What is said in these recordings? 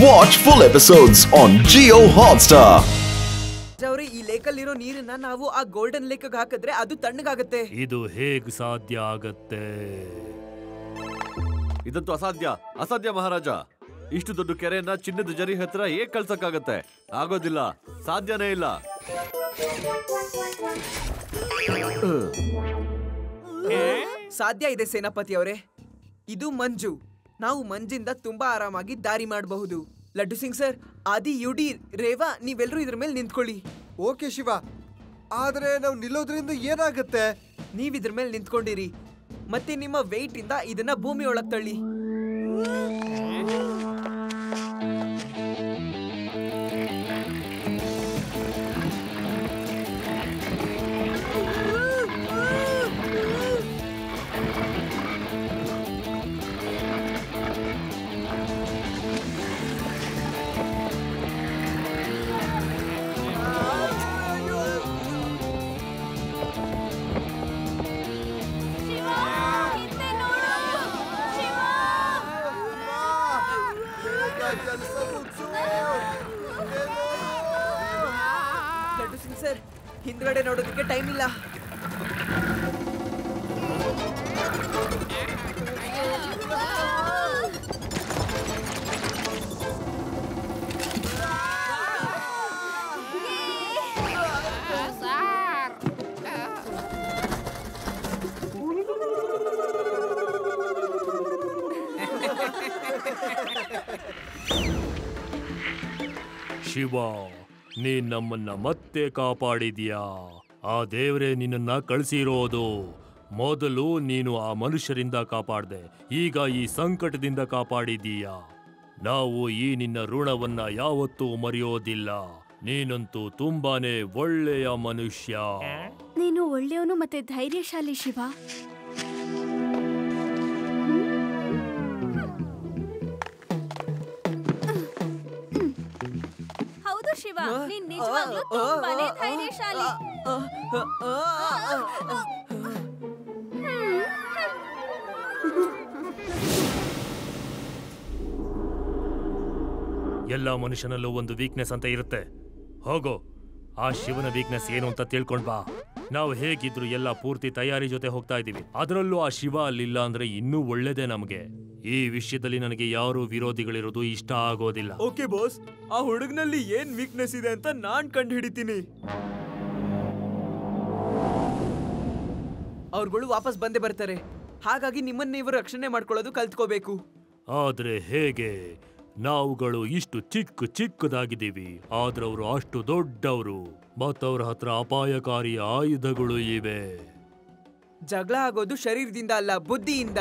Watch full episodes on Jio Hotstar. ಅವ್ರೆ ಈ ಲೇಕಲ್ಲಿರೋ ನೀರನ್ನ ನಾವು ಆ ಗೋಲ್ಡನ್ ಲೇಕ್ ಹಾಕಿದ್ರೆ ಅದು ತಣ್ಣಗಾಗುತ್ತೆ. ಇದು ಹೇಗೆ ಸಾಧ್ಯ ಆಗತ್ತೆ? ಇದಂತೂ ಅಸಾಧ್ಯ ಮಹಾರಾಜ. ಇಷ್ಟು ದೊಡ್ಡ ಕೆರೆಯನ್ನ ಚಿನ್ನದ ಜರಿ ಹತ್ರ ಹೇಗೆ ಕಳ್ಸಕ್ಕಾಗತ್ತೆ? ಆಗೋದಿಲ್ಲ, ಸಾಧ್ಯನೇ ಇಲ್ಲ. ಸಾಧ್ಯ ಇದೆ ಸೇನಾಪತಿ ಅವರೇ. ಇದು ಮಂಜು. ನಾವು ಮಂಜಿಂದ ತುಂಬಾ ಆರಾಮಾಗಿ ದಾರಿ ಮಾಡಬಹುದು. ಲಡ್ಡು ಸಿಂಗ್ ಸರ್, ಆದಿ, ಯುಡಿ, ರೇವಾ, ನೀವೆಲ್ಲರೂ ಇದ್ರ ಮೇಲೆ ನಿಂತ್ಕೊಳ್ಳಿ. ಓಕೆ ಶಿವ, ಆದ್ರೆ ನಾವು ನಿಲ್ಲೋದ್ರಿಂದ ಏನಾಗುತ್ತೆ? ನೀವಿದ್ರ ಮೇಲೆ ನಿಂತ್ಕೊಂಡಿರಿ ಮತ್ತೆ ನಿಮ್ಮ ವೆಯ್ಟ್ ಇಂದ ಇದನ್ನ ಭೂಮಿ ಒಳಗ್ ತಳ್ಳಿ. ಲಡ್ಡು ಸಿಂಗ್ ಸರ್, ಹಿಂದ್ಗಡೆ ನೋಡೋದಕ್ಕೆ ಟೈಮ್ ಇಲ್ಲ. ಶಿವ, ನೀನ್ ನಮ್ಮನ್ನ ಮತ್ತೆ ಕಾಪಾಡಿದ್ಯಾ. ಆ ದೇವ್ರೆ ನಿನ್ನನ್ನ ಕಳಿಸಿರೋದು. ಮೊದಲು ನೀನು ಆ ಮನುಷ್ಯರಿಂದ ಕಾಪಾಡ್ದೆ, ಈಗ ಈ ಸಂಕಟದಿಂದ ಕಾಪಾಡಿದೀಯಾ. ನಾವು ಈ ನಿನ್ನ ಋಣವನ್ನ ಯಾವತ್ತೂ ಮರೆಯೋದಿಲ್ಲ. ನೀನಂತೂ ತುಂಬಾನೇ ಒಳ್ಳೆಯ ಮನುಷ್ಯ. ನೀನು ಒಳ್ಳೆಯವನು ಮತ್ತೆ ಧೈರ್ಯಶಾಲಿ ಶಿವ. ಹೌದು ಶಿವ, ನೀನ್ ನಿಜವಾಗ್ಲೂ ತುಂಬಾನೇ ಧೈರ್ಯಶಾಲಿ. ಎಲ್ಲ ಮನುಷ್ಯನಲ್ಲೂ ಒಂದು ವೀಕ್ನೆಸ್ ಅಂತ ಇರುತ್ತೆ. ಹೋಗೋ, ಆ ಶಿವನ ವೀಕ್ನೆಸ್ ಏನು ಅಂತ ತಿಳ್ಕೊಂಡ್ ಬಾ. ನಾವು ಹೇಗಿದ್ರು ಎಲ್ಲ ಪೂರ್ತಿ ತಯಾರಿ ಜೊತೆ ಹೋಗ್ತಾ ಇದೀವಿ. ಅದರಲ್ಲೂ ಆ ಶಿವ ಅಲ್ಲಿಲ್ಲ ಅಂದ್ರೆ ಇನ್ನೂ ಒಳ್ಳೇದೇ ನಮಗೆ. ಈ ವಿಷಯದಲ್ಲಿ ನನಗೆ ಯಾರು ವಿರೋಧಿಗಳಿರೋದು ಇಷ್ಟ ಆಗೋದಿಲ್ಲ. ಓಕೆ ಬಾಸ್, ಆ ಹುಡುಗನಲ್ಲಿ ಏನ್ ವೀಕ್ನೆಸ್ ಇದೆ ಅಂತ ನಾನ್ ಕಂಡು ಹಿಡಿತೀನಿ. ಅವ್ರುಗಳು ವಾಪಸ್ ಬಂದೇ ಬರ್ತಾರೆ. ಹಾಗಾಗಿ ನಿಮ್ಮನ್ನ ನೀವು ರಕ್ಷಣೆ ಮಾಡ್ಕೊಳ್ಳೋದು ಕಲ್ತ್ಕೋಬೇಕು. ಆದ್ರೆ ಹೇಗೆ? ನಾವುಗಳು ಇಷ್ಟು ಚಿಕ್ಕದಾಗಿದ್ದೀವಿ, ಆದ್ರೆ ಅವರು ಅಷ್ಟು ದೊಡ್ಡವರು ಮತ್ತವ್ರ ಹತ್ರ ಅಪಾಯಕಾರಿ ಆಯುಧಗಳು ಇವೆ. ಜಗಳ ಆಗೋದು ಶರೀರದಿಂದ ಅಲ್ಲ, ಬುದ್ಧಿಯಿಂದ.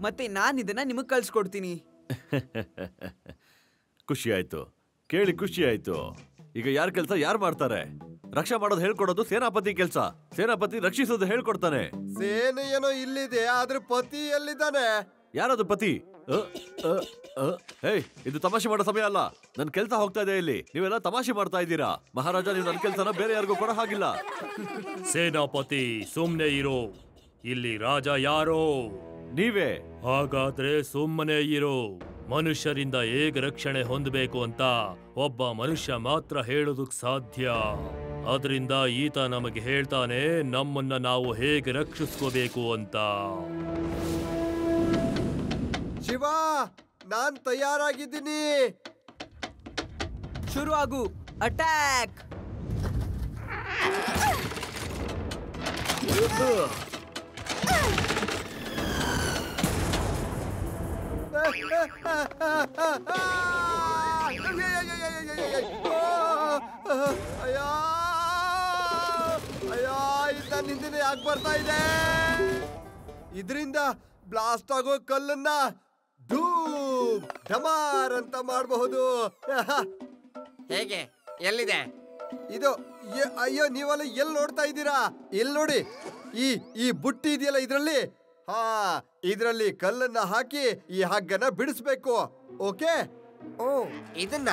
ಮತ್ತೆ ನಾನು ಇದನ್ನ ನಿಮಗ್ ಕಳ್ಸ್ಕೊಡ್ತೀನಿ. ಖುಷಿ ಆಯ್ತು, ಕೇಳಿ ಖುಷಿ ಆಯ್ತು. ಈಗ ಯಾರ ಕೆಲಸ ಯಾರು ಮಾಡ್ತಾರೆ? ರಕ್ಷಾ ಮಾಡೋದು ಹೇಳ್ಕೊಡೋದು ಸೇನಾಪತಿ ಕೆಲಸ. ಸೇನಾಪತಿ ರಕ್ಷಿಸೋದು ಹೇಳ್ಕೊಡ್ತಾನೆ. ಸೇನೆ ಏನೋ ಇಲ್ಲಿದೆ, ಆದ್ರೆ ಪತಿ ಎಲ್ಲಿದ್ದಾನೆ? ಯಾರದು ಪತಿ? ಹೇಯ್, ಇದು ತಮಾಷೆ ಮಾಡೋ ಸಮಯ ಅಲ್ಲ. ನನ್ ಕೆಲ್ಸ ಹೋಗ್ತಾ ಇದೆ ಇಲ್ಲಿ. ನೀವೆಲ್ಲ ತಮಾಷೆ ಮಾಡ್ತಾ ಇದ್ದೀರಾ. ಮಹಾರಾಜ, ನೀವು ನನ್ ಕೆಲ್ಸನ ಬೇರೆ ಯಾರಿಗೂ ಕೊಡೋ ಹಾಗಿಲ್ಲ. ಸೇನಾಪತಿ, ಸುಮ್ನೆ ಇರೋ. ಇಲ್ಲಿ ರಾಜ ಯಾರೋ? ನೀವೇ. ಹಾಗಾದ್ರೆ ಸುಮ್ಮನೆ ಇರೋ. ಮನುಷ್ಯರಿಂದ ಹೇಗೆ ರಕ್ಷಣೆ ಹೊಂದಬೇಕು ಅಂತ ಒಬ್ಬ ಮನುಷ್ಯ ಮಾತ್ರ ಹೇಳೋದಕ್ ಸಾಧ್ಯ. ಅದರಿಂದ ಈತ ನಮಗೆ ಹೇಳ್ತಾನೆ ನಮ್ಮನ್ನ ನಾವು ಹೇಗೆ ರಕ್ಷಿಸ್ಕೋಬೇಕು ಅಂತ. ಶಿವ, ನಾನ್ ತಯಾರಾಗಿದ್ದೀನಿ. ಶುರು ಆಗು. ಅಟ್ಯಾಕ್! ನಿಂದಿನ ಯಾಕೆ ಬರ್ತಾ ಇದೆ? ಇದರಿಂದ ಬ್ಲಾಸ್ಟ್ ಆಗೋ ಕಲ್ಲನ್ನ ಧೂಮ್ ಢಮಾರ್ ಅಂತ ಮಾಡಬಹುದು. ಹೇಗೆ? ಎಲ್ಲಿದೆ ಇದು? ಅಯ್ಯೋ, ನೀವಲ್ಲ ಎಲ್ಲಿ ನೋಡ್ತಾ ಇದ್ದೀರಾ? ಇಲ್ಲಿ ನೋಡಿ, ಈ ಬುಟ್ಟಿ ಇದೆಯಲ್ಲ, ಇದ್ರಲ್ಲಿ ಕಲ್ಲನ್ನ ಹಾಕಿ ಈ ಹಗ್ಗನ ಬಿಡಿಸ್ಬೇಕು. ಓಕೆ? ಓ, ಇದನ್ನ?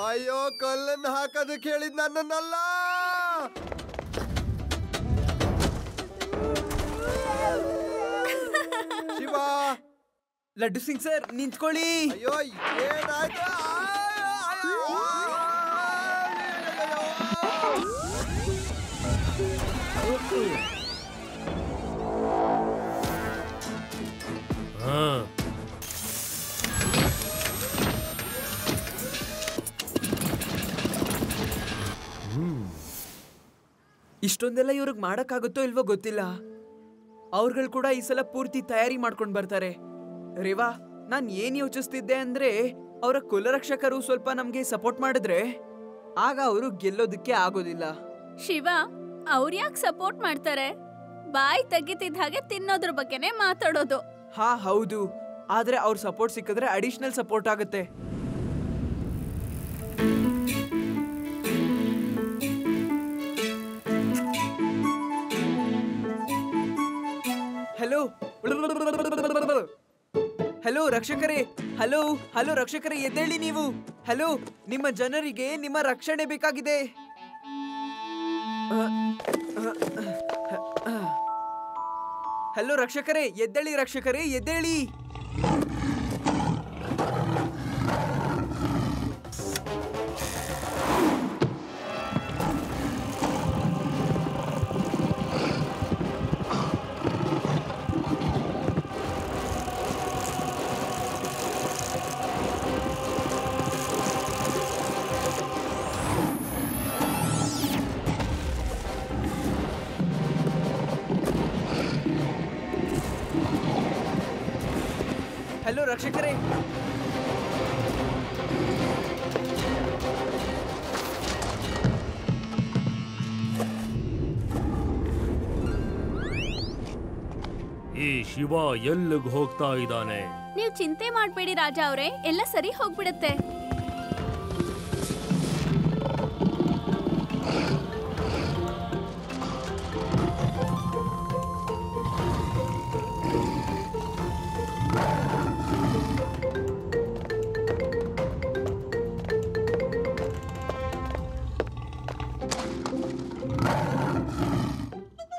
ಅಯ್ಯೋ, ಕಲ್ಲನ್ನ ಹಾಕೋದಕ್ಕೆ ಹೇಳಿದ್ ನನ್ನನ್ನಲ್ಲ. ಶಿವ, ಲಡ್ಡು ಸಿಂಗ್ ಸರ್ ನಿಂತ್ಕೊಳ್ಳಿ. ಅಯ್ಯೋ ಏನಾಯ್ತು? ಇಷ್ಟೊಂದೆಲ್ಲ ಇವ್ರಿಗೆ ಮಾಡಕ್ಕಾಗುತ್ತೋ ಇಲ್ವೋ ಗೊತ್ತಿಲ್ಲ. ಅವ್ರುಗಳು ಕೂಡ ಈ ಸಲ ಪೂರ್ತಿ ತಯಾರಿ ಮಾಡ್ಕೊಂಡ್ ಬರ್ತಾರೆ. ರೇವಾ, ನಾನ್ ಏನ್ ಯೋಚಿಸ್ತಿದ್ದೆ ಅಂದ್ರೆ ಅವರ ಕುಲರಕ್ಷಕರು ಸ್ವಲ್ಪ ನಮ್ಗೆ ಸಪೋರ್ಟ್ ಮಾಡಿದ್ರೆ ಆಗ ಅವರು ಗೆಲ್ಲೋದಕ್ಕೆ ಆಗೋದಿಲ್ಲ. ಶಿವ, ಅವ್ರ್ಯಾಕ್ ಸಪೋರ್ಟ್ ಮಾಡ್ತಾರೆ? ಬಾಯಿ ತೆಗಿತಿದ್ದ ಹಾಗೆ ತಿನ್ನೋದ್ರ ಬಗ್ಗೆನೇ ಮಾತಾಡೋದು. ಹಾ ಹೌದು, ಆದ್ರೆ ಅವ್ರ ಸಪೋರ್ಟ್ ಸಿಕ್ಕಿದ್ರೆ ಅಡಿಷನಲ್ ಸಪೋರ್ಟ್ ಆಗುತ್ತೆ. ಹಲೋ ಹಲೋ ರಕ್ಷಕರೇ, ಹಲೋ ಹಲೋ ರಕ್ಷಕರೇ, ಎದ್ದೇಳಿ ನೀವು. ಹಲೋ, ನಿಮ್ಮ ಜನರಿಗೆ ನಿಮ್ಮ ರಕ್ಷಣೆ ಬೇಕಾಗಿದೆ. ಹಲೋ ರಕ್ಷಕರೇ, ಎದ್ದೇಳಿ ರಕ್ಷಕರೇ, ಎದ್ದೇಳಿ. ಹಲೋ ರಕ್ಷಕರೇ, ಈ ಶಿವ ಎಲ್ಲಿಗೆ ಹೋಗ್ತಾ ಇದ್ದಾನೆ? ನೀವ್ ಚಿಂತೆ ಮಾಡ್ಬೇಡಿ ರಾಜ ಅವ್ರೆ, ಎಲ್ಲ ಸರಿ ಹೋಗ್ಬಿಡತ್ತೆ.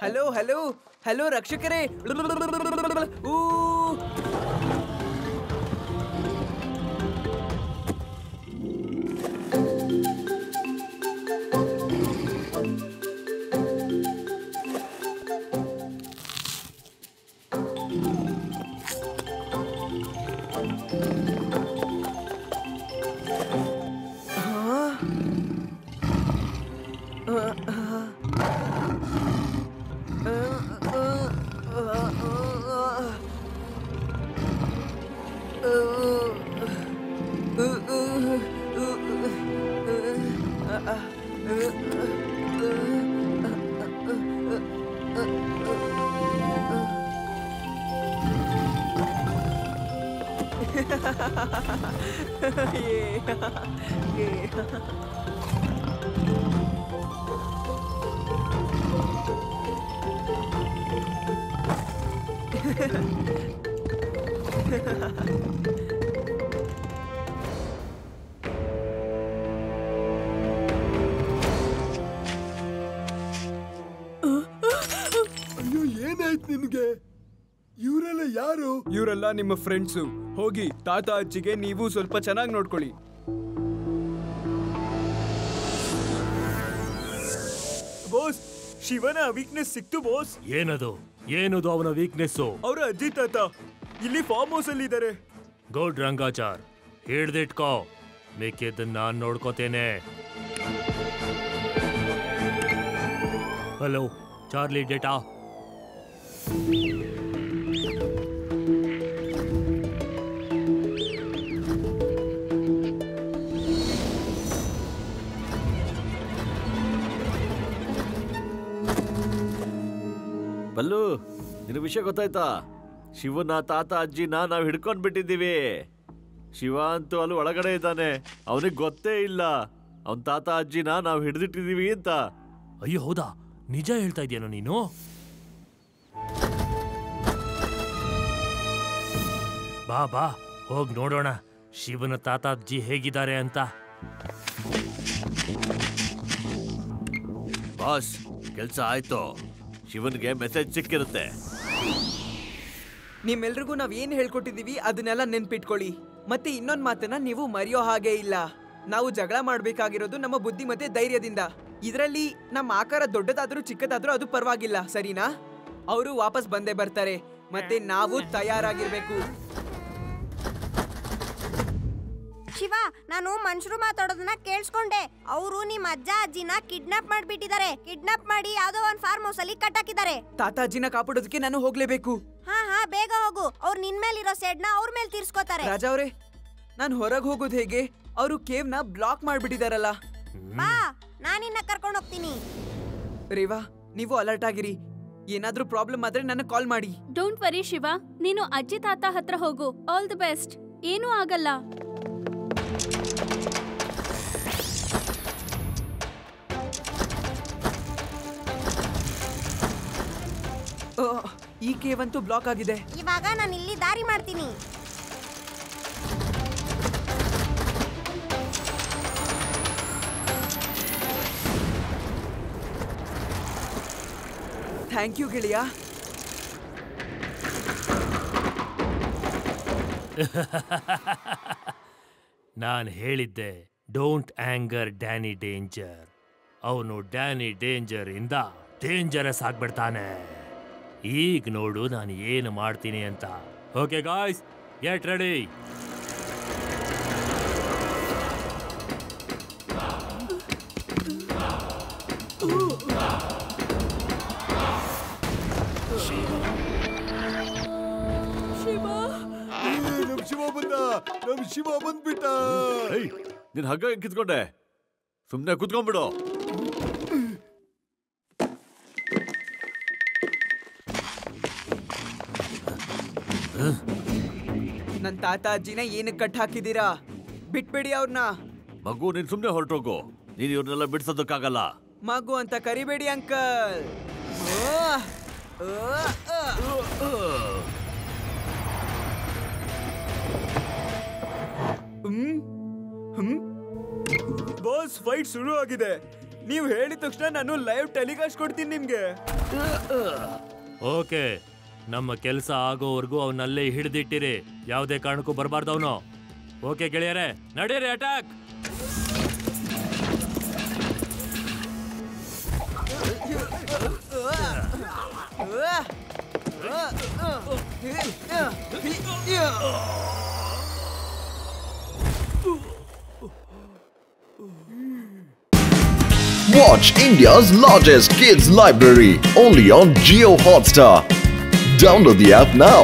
ಹಲೋ ಹಲೋ ಹಲೋ ರಕ್ಷಕರೇ, ಊ ಅಯ್ಯೋ, ಏನಾಯ್ತು ನಿನ್ಗೆ? ಇವರೆಲ್ಲ ಯಾರು? ಇವರೆಲ್ಲ ನಿಮ್ಮ ಫ್ರೆಂಡ್ಸು. ಹೋಗಿ ತಾತ ಅಜ್ಜಿಗೆ ನೀವು ಸ್ವಲ್ಪ ಚೆನ್ನಾಗಿ ನೋಡ್ಕೊಳ್ಳಿ. ಬಾಸ್, ಶಿವನ ವೀಕ್ನೆಸ್ ಸಿಕ್ತು ಬಾಸ್. ಏನದು ಏನದು ಅವನ ವೀಕ್ನೆಸ್ಸು? ಅವರ ಅಜ್ಜಿ ತಾತ ಇಲ್ಲಿ ಫಾರ್ಮ್ ಹೌಸ್ ಅಲ್ಲಿ ಇದ್ದಾರೆ. ಗುಡ್ ರಂಗಾಚಾರ್, ಹಿಡ್ದಿಟ್ಕೋ, ಮಿಕ್ಕಿದ್ದನ್ನ ನಾನ್ ನೋಡ್ಕೋತೇನೆ. Hello Charlie, data. ಬಲ್ಲು, ನಿನ್ನ ವಿಷಯ ಗೊತ್ತಾಯ್ತಾ? ಶಿವನ ತಾತ ಅಜ್ಜಿನ ನಾವು ಹಿಡ್ಕೊಂಡ್ ಬಿಟ್ಟಿದ್ದೀವಿ. ಶಿವ ಅಂತೂ ಅಲ್ಲಿ ಒಳಗಡೆ ಇದ್ದಾನೆ, ಅವನಿಗೆ ಗೊತ್ತೇ ಇಲ್ಲ ಅವನ್ ತಾತ ಅಜ್ಜಿನ ನಾವು ಹಿಡಿದಿಟ್ಟಿದೀವಿ ಅಂತ. ಅಯ್ಯೋ ಹೌದಾ? ನಿಜ ಹೇಳ್ತಾ ಇದೆಯೇನೋ ನೀನು? ಬಾ ಬಾ, ಹೋಗ್ ನೋಡೋಣ ಶಿವನ ತಾತ ಅಜ್ಜಿ ಹೇಗಿದ್ದಾರೆ ಅಂತ. ಬಾಸ್, ಕೆಲ್ಸ ಆಯ್ತು. ಶಿವನ್ಗೆ ಮೆಸೇಜ್ ಸಿಕ್ಕಿರುತ್ತೆ. ನಿಮ್ಮೆಲ್ರಿಗೂ ನಾವ್ ಏನ್ ಹೇಳ್ಕೊಟ್ಟಿದೀವಿ ಅದನ್ನೆಲ್ಲ ನೆನ್ಪಿಟ್ಕೊಳ್ಳಿ. ಮತ್ತೆ ಇನ್ನೊಂದ್ ಮಾತನ್ನ ನೀವು ಮರೆಯೋ ಹಾಗೆ ಇಲ್ಲ. ನಾವು ಜಗಳ ಮಾಡ್ಬೇಕಾಗಿರೋದು ನಮ್ಮ ಬುದ್ಧಿ ಮತ್ತೆ ಧೈರ್ಯದಿಂದ. ಇದರಲ್ಲಿ ನಮ್ಮ ಆಕಾರ ದೊಡ್ಡದಾದ್ರೂ ಚಿಕ್ಕದಾದ್ರೂ ಅದು ಪರವಾಗಿಲ್ಲ, ಸರಿನಾ? ಅವರು ವಾಪಸ್ ಬಂದೇ ಬರ್ತಾರೆ, ಮತ್ತೆ ನಾವು ತಯಾರಾಗಿರ್ಬೇಕು. ಶಿವ, ನಾನು ಮನುಷ್ಯರು ಮಾತಾಡೋದನ್ನ ಕೇಳಿಸ್ಕೊಂಡೆ. ಅವರು ನಿಮ್ಮ ಅಜ್ಜ ಅಜ್ಜಿನ ಕಿಡ್ನಾಪ್ ಮಾಡ್ಬಿಟ್ಟಿದ್ದಾರೆ. ಕಿಡ್ನಾಪ್ ಮಾಡಿ ಯಾವ್ದೋ ಒಂದ್ ಫಾರ್ಮ್ ಹೌಸ್ ಅಲ್ಲಿ ಕಟ್ಟಾಕಿದ್ದಾರೆ. ತಾತಾಜಿನ ಕಾಪಾಡೋದಕ್ಕೆ ನಾನು ಹೋಗ್ಲೇಬೇಕು. ಹಾ ಬೇಗ ಹೋಗು. ಅವ್ರು ನಿನ್ ಮೇಲಿರೋ ಸೇಡ್ನ ಅವ್ರ ಮೇಲೆ ತೀರ್ಸ್ಕೋತಾರೆ. ರಾಜಾ ಅವ್ರೆ, ನಾನು ಹೊರಗೆ ಹೋಗೋದು ಹೇಗೆ? ಅವರು ಕೇವ್ ನ ಬ್ಲಾಕ್ ಮಾಡ್ಬಿಟ್ಟಿದಾರಲ್ಲ. ಬಾ, ನಾನಿನ್ನ ಕರ್ಕೊಂಡು ಹೋಗ್ತೀನಿ. ರೇವಾ, ನೀವು ಅಲರ್ಟ್ ಆಗಿರಿ. ಏನಾದ್ರೂ ಪ್ರಾಬ್ಲಮ್ ಆದ್ರೆ ನನಗೆ ಕಾಲ್ ಮಾಡಿ. ಡೋಂಟ್ ವರಿ ಶಿವ, ನೀನು ಅಜ್ಜಿ ತಾತ ಹತ್ರ ಹೋಗು. All the best. ಏನೂ ಆಗಲ್ಲ. ಈ ಕೇವ್ ಅಂತೂ ಬ್ಲಾಕ್ ಆಗಿದೆ. ಇವಾಗ ನಾನು ಇಲ್ಲಿ ದಾರಿ ಮಾಡ್ತೀನಿ. ಥ್ಯಾಂಕ್ ಯು ಗೆಳೆಯ. ನಾನು ಹೇಳಿದ್ದೆ, ಡೋಂಟ್ ಆಂಗರ್ ಡ್ಯಾನಿ ಡೇಂಜರ್. ಅವನು ಡ್ಯಾನಿ ಡೇಂಜರ್ ಇಂದ ಡೇಂಜರಸ್ ಆಗ್ಬಿಡ್ತಾನೆ. ಈಗ ನೋಡು ನಾನು ಏನು ಮಾಡ್ತೀನಿ ಅಂತ. Okay guys, get ready. ನಮ್ ಶಿವ ಬಂದ್ಬಿಟ್ಟ. ನೀನ್ ಹಗ್ಗ ಕಿತ್ಕೊಂಡೆ, ಸುಮ್ನೆ ಕುತ್ಕೊಂಡ್ಬಿಡು. ನನ್ ತಾತ ಅಜ್ಜಿನ ಏನಕ್ಕೆ ಕಟ್ ಹಾಕಿದೀರಾ? ಬಿಟ್ಬಿಡಿ ಅವ್ರನ್ನ. ಮಗು, ನೀನ್ ಸುಮ್ನೆ ಹೊರಟೋಗು. ನೀನ್ ಇವ್ರನ್ನೆಲ್ಲ ಬಿಡ್ಸೋದಕ್ಕಾಗಲ್ಲ. ಮಗು ಅಂತ ಕರಿಬೇಡಿ ಅಂಕಲ್. ಬಾಸ್, ಫೈಟ್ ಶುರು ಆಗಿದೆ. ನೀವು ಹೇಳಿದ ತಕ್ಷಣ ನಾನು ಲೈವ್ ಟೆಲಿಕಾಸ್ಟ್ ಕೊಡ್ತೀನಿ ನಿಮ್ಗೆ. ಓಕೆ, ನಮ್ಮ ಕೆಲಸ ಆಗೋವರೆಗೂ ಅವನಲ್ಲೇ ಹಿಡಿದಿಟ್ಟಿರಿ. ಯಾವುದೇ ಕಾರಣಕ್ಕೂ ಬರಬಾರ್ದು ಅವನು. ಓಕೆ ಗೆಳೆಯರೇ, ನಡೀರಿ, attack. Watch India's largest kids library only on Jio Hotstar. Download the app now.